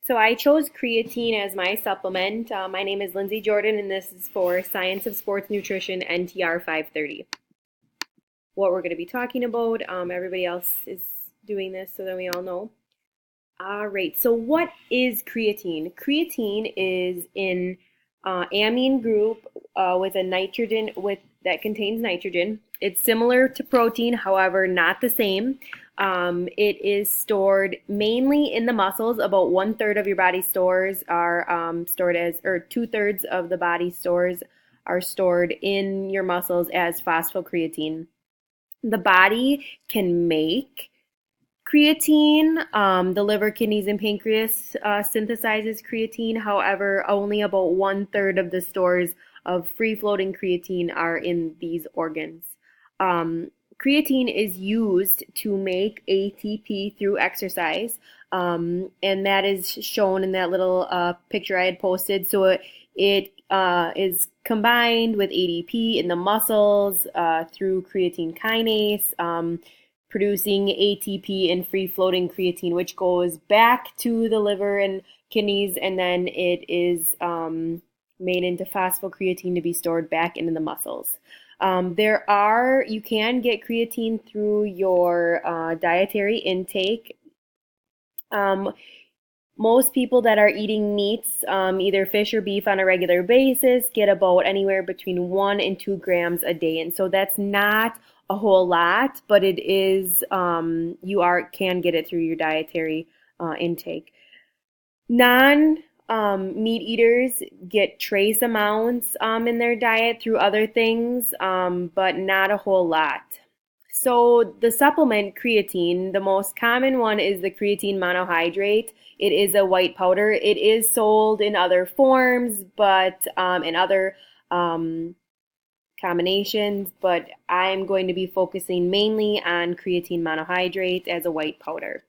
So I chose creatine as my supplement. My name is Lindsay Jordan, and this is for Science of Sports Nutrition NTR 530. What we're going to be talking about, everybody else is doing this, so then we all know. All right, so what is creatine? Creatine is an amine group with a nitrogen that contains nitrogen. It's similar to protein, however, not the same. It is stored mainly in the muscles. About 1/3 of your body stores are stored as, or 2/3 of the body stores are stored in your muscles as phosphocreatine. The body can make creatine. The liver, kidneys, and pancreas synthesizes creatine. However, only about 1/3 of the stores of free-floating creatine are in these organs. Creatine is used to make ATP through exercise, and that is shown in that little picture I had posted. So it is combined with ADP in the muscles through creatine kinase, producing ATP and free-floating creatine, which goes back to the liver and kidneys, and then it is made into phosphocreatine to be stored back into the muscles. You can get creatine through your dietary intake. Most people that are eating meats, either fish or beef on a regular basis, get about anywhere between 1 and 2 grams a day. And so that's not a whole lot, but it is, can get it through your dietary intake. Non-meat eaters get trace amounts in their diet through other things, but not a whole lot. So the supplement creatine, the most common one is the creatine monohydrate. It is a white powder. It is sold in other forms, but in other combinations, but I'm going to be focusing mainly on creatine monohydrate as a white powder.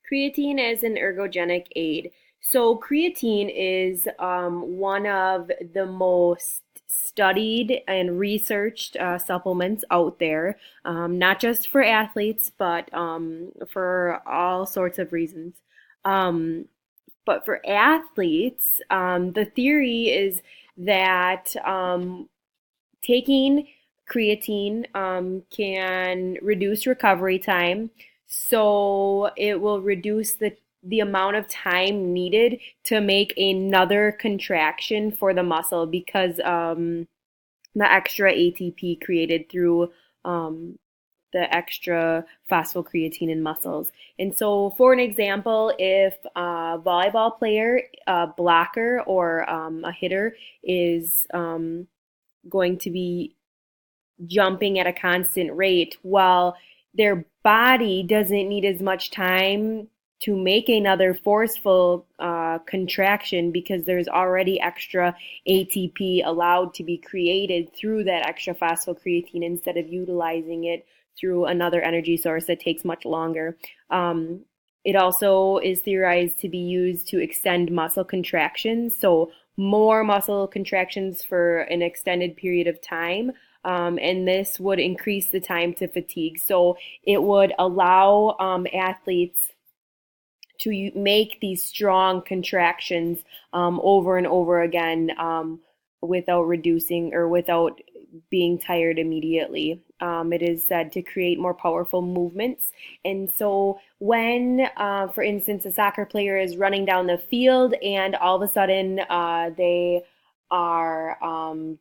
Creatine as an ergogenic aid. So creatine is one of the most studied and researched supplements out there, not just for athletes, but for all sorts of reasons. But for athletes, the theory is that taking creatine can reduce recovery time, so it will reduce the amount of time needed to make another contraction for the muscle because the extra ATP created through the extra phosphocreatine in muscles. And so, for an example, if a volleyball player, a blocker, or a hitter is going to be jumping at a constant rate, while their body doesn't need as much time to make another forceful contraction because there's already extra ATP allowed to be created through that extra phosphocreatine instead of utilizing it through another energy source that takes much longer. It also is theorized to be used to extend muscle contractions, so more muscle contractions for an extended period of time. And this would increase the time to fatigue. So it would allow athletes to make these strong contractions over and over again without reducing or without being tired immediately. It is said to create more powerful movements. And so when, for instance, a soccer player is running down the field and all of a sudden they are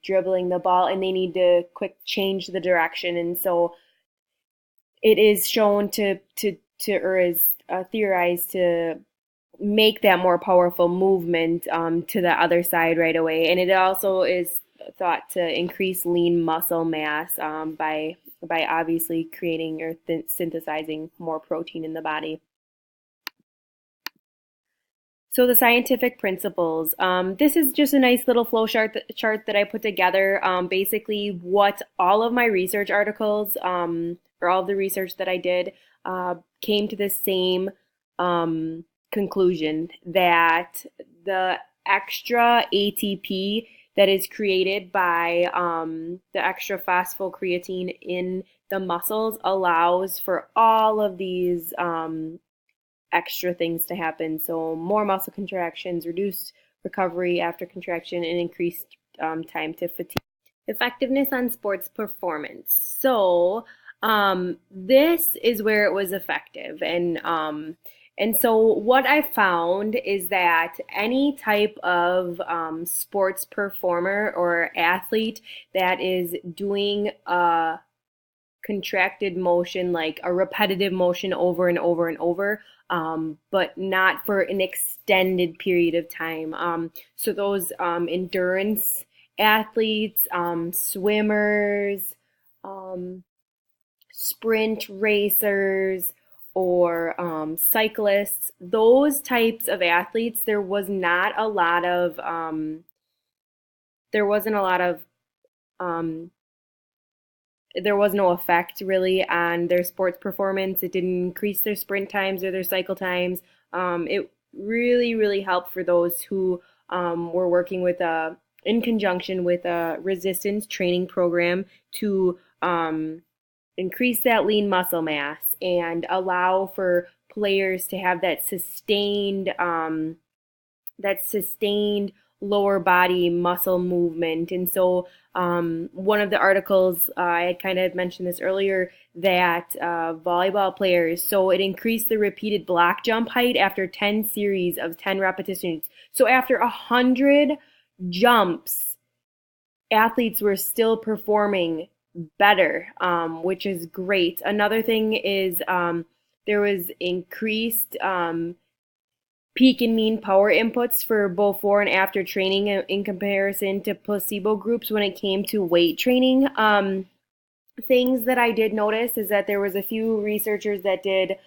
dribbling the ball and they need to quick change the direction. And so it is shown or is theorized to make that more powerful movement to the other side right away. And it also is thought to increase lean muscle mass by obviously creating or synthesizing more protein in the body. So the scientific principles. This is just a nice little flow chart that I put together. Basically, what all of my research articles or all of the research that I did came to the same conclusion that the extra ATP that is created by the extra phosphocreatine in the muscles allows for all of these extra things to happen. So more muscle contractions, reduced recovery after contraction, and increased time to fatigue. Effectiveness on sports performance. So this is where it was effective, and so what I found is that any type of sports performer or athlete that is doing a contracted motion, like a repetitive motion over and over and over, but not for an extended period of time. So those endurance athletes, swimmers, um, sprint racers, or cyclists, those types of athletes, there wasn't a lot of um, there was no effect really on their sports performance. It didn't increase their sprint times or their cycle times. It really, really helped for those who were working in conjunction with a resistance training program to increase that lean muscle mass and allow for players to have that sustained lower body muscle movement. And so, one of the articles, I had kind of mentioned this earlier, that volleyball players, so it increased the repeated block jump height after 10 series of 10 repetitions. So after 100 jumps, athletes were still performing better, which is great. Another thing is there was increased peak and mean power inputs for before and after training in comparison to placebo groups when it came to weight training. Things that I did notice is that there was a few researchers that did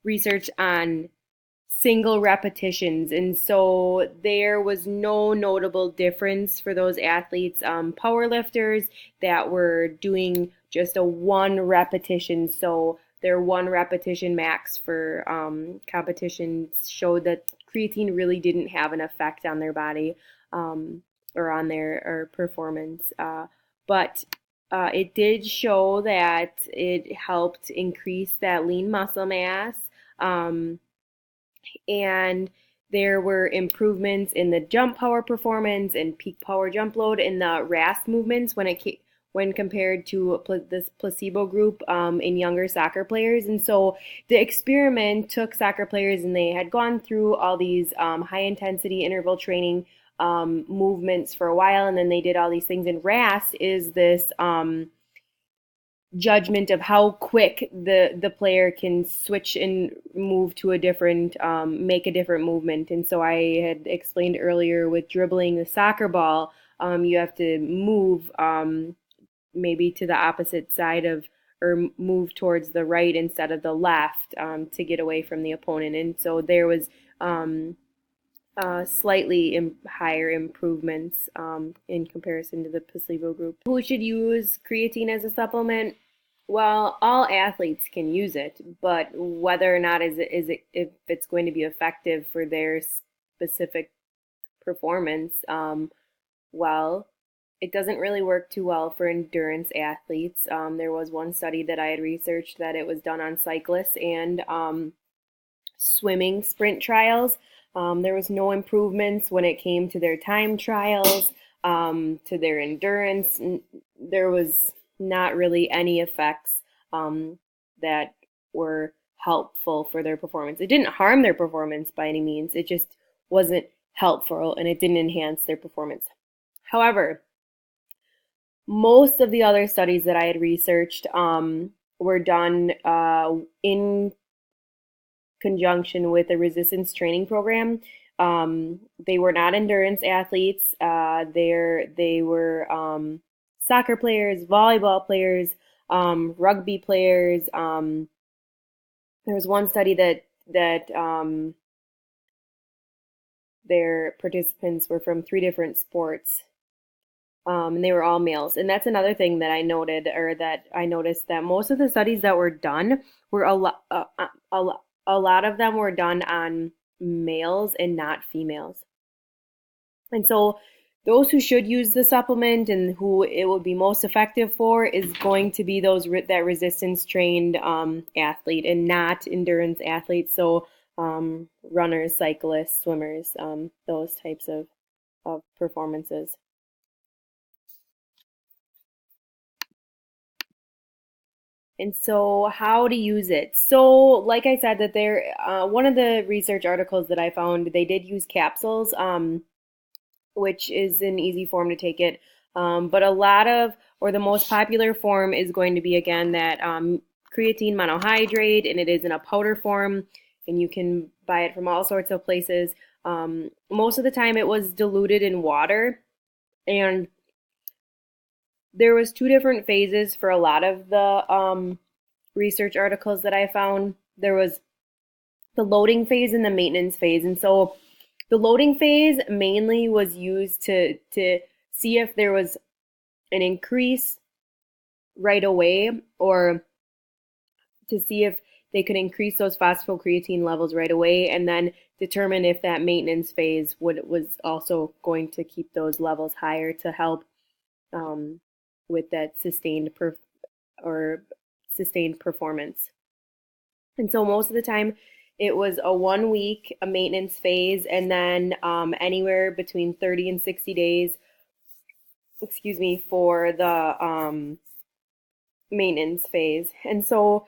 research on single repetitions, and so there was no notable difference for those athletes, power lifters that were doing just a one repetition. So their one repetition max for competitions showed that creatine really didn't have an effect on their body, or on their performance, but it did show that it helped increase that lean muscle mass. And there were improvements in the jump power performance and peak power jump load in the RAS movements when compared to this placebo group in younger soccer players. And so the experiment took soccer players, and they had gone through all these high intensity interval training movements for a while, and then they did all these things. And RAS is this judgment of how quick the player can switch and move to a different make a different movement. And so I had explained earlier with dribbling the soccer ball, you have to move maybe to the opposite side of, or move towards the right instead of the left, to get away from the opponent. And so there was slightly higher improvements in comparison to the placebo group. Who should use creatine as a supplement? Well, all athletes can use it, but whether or not if it's going to be effective for their specific performance, well, it doesn't really work too well for endurance athletes. There was one study that I had researched that it was done on cyclists and swimming sprint trials. There was no improvements when it came to their time trials, to their endurance. There was not really any effects that were helpful for their performance. It didn't harm their performance by any means. It just wasn't helpful, and it didn't enhance their performance. However, most of the other studies that I had researched were done in conjunction with a resistance training program. They were not endurance athletes. They were soccer players, volleyball players, rugby players. There was one study that their participants were from 3 different sports, and they were all males. And that's another thing that I noted, or that I noticed, that most of the studies that were done were a lot of them were done on males and not females. And so those who should use the supplement and who it would be most effective for is going to be those that resistance trained athlete and not endurance athletes. So runners, cyclists, swimmers, those types of performances. And so, how to use it? So, like I said, that one of the research articles that I found, they did use capsules, which is an easy form to take it. But a lot of, or the most popular form is going to be again that creatine monohydrate, and it is in a powder form, and you can buy it from all sorts of places. Most of the time, it was diluted in water, and there was two different phases for a lot of the research articles that I found. There was the loading phase and the maintenance phase. And so the loading phase mainly was used to see if there was an increase right away, or to see if they could increase those phosphocreatine levels right away, and then determine if that maintenance phase was also going to keep those levels higher to help um, with that or sustained performance. And so most of the time, it was a 1 week a maintenance phase, and then anywhere between 30 and 60 days, excuse me, for the maintenance phase. And so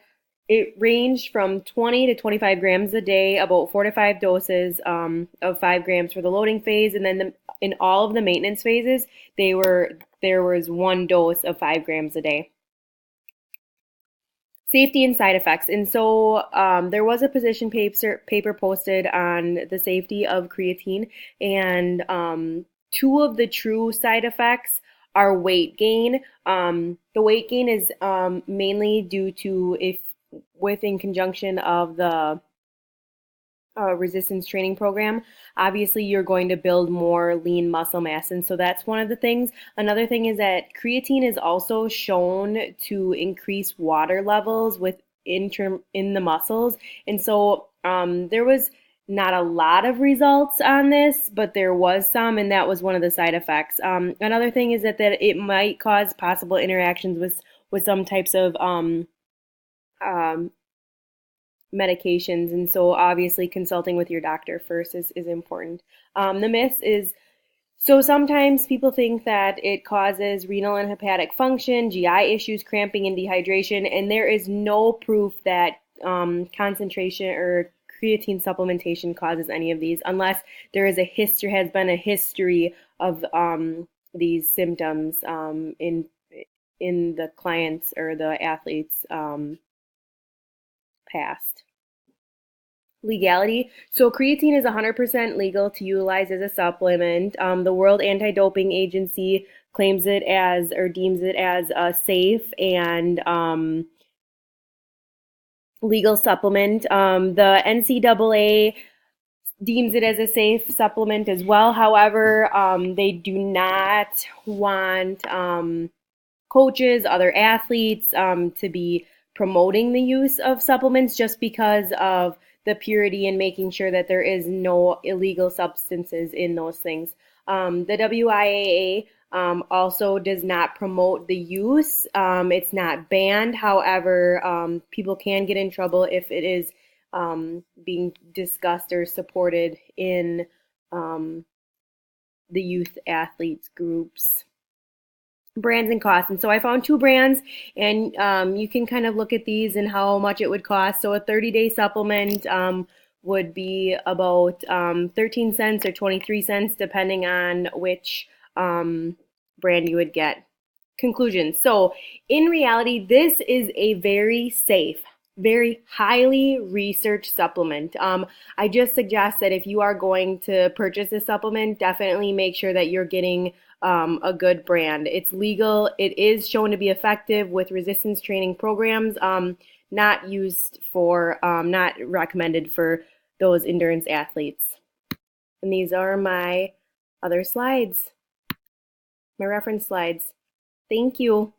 it ranged from 20 to 25 grams a day, about 4 to 5 doses of 5 grams for the loading phase, and then in all of the maintenance phases, there was 1 dose of 5 grams a day. Safety and side effects. And so there was a position paper posted on the safety of creatine, and two of the true side effects are weight gain. The weight gain is mainly due to if in conjunction of the resistance training program, obviously you're going to build more lean muscle mass. And so that's one of the things. Another thing is that creatine is also shown to increase water levels in the muscles. And so there was not a lot of results on this, but there was some, and that was one of the side effects. Another thing is that it might cause possible interactions with some types of um, medications, and so obviously consulting with your doctor first is important. The myth is, so sometimes people think that it causes renal and hepatic function, GI issues, cramping, and dehydration, and there is no proof that concentration or creatine supplementation causes any of these, unless there is has been a history of these symptoms in the clients or the athletes' past. Legality. So creatine is 100% legal to utilize as a supplement. The World Anti-Doping Agency claims it as, or deems it as, a safe and legal supplement. The NCAA deems it as a safe supplement as well. However, they do not want coaches, other athletes to be promoting the use of supplements just because of the purity and making sure that there is no illegal substances in those things. The WIAA also does not promote the use. It's not banned. However, people can get in trouble if it is being discussed or supported in the youth athletes groups. Brands and costs. And so I found two brands, and you can kind of look at these and how much it would cost. So a 30-day supplement would be about 13 cents or 23 cents, depending on which brand you would get. Conclusion. So in reality, this is a very safe, very highly researched supplement. I just suggest that if you are going to purchase this supplement, definitely make sure that you're getting a good brand. It's legal. It is shown to be effective with resistance training programs. Not used for, not recommended for those endurance athletes. And these are my other slides, my reference slides. Thank you.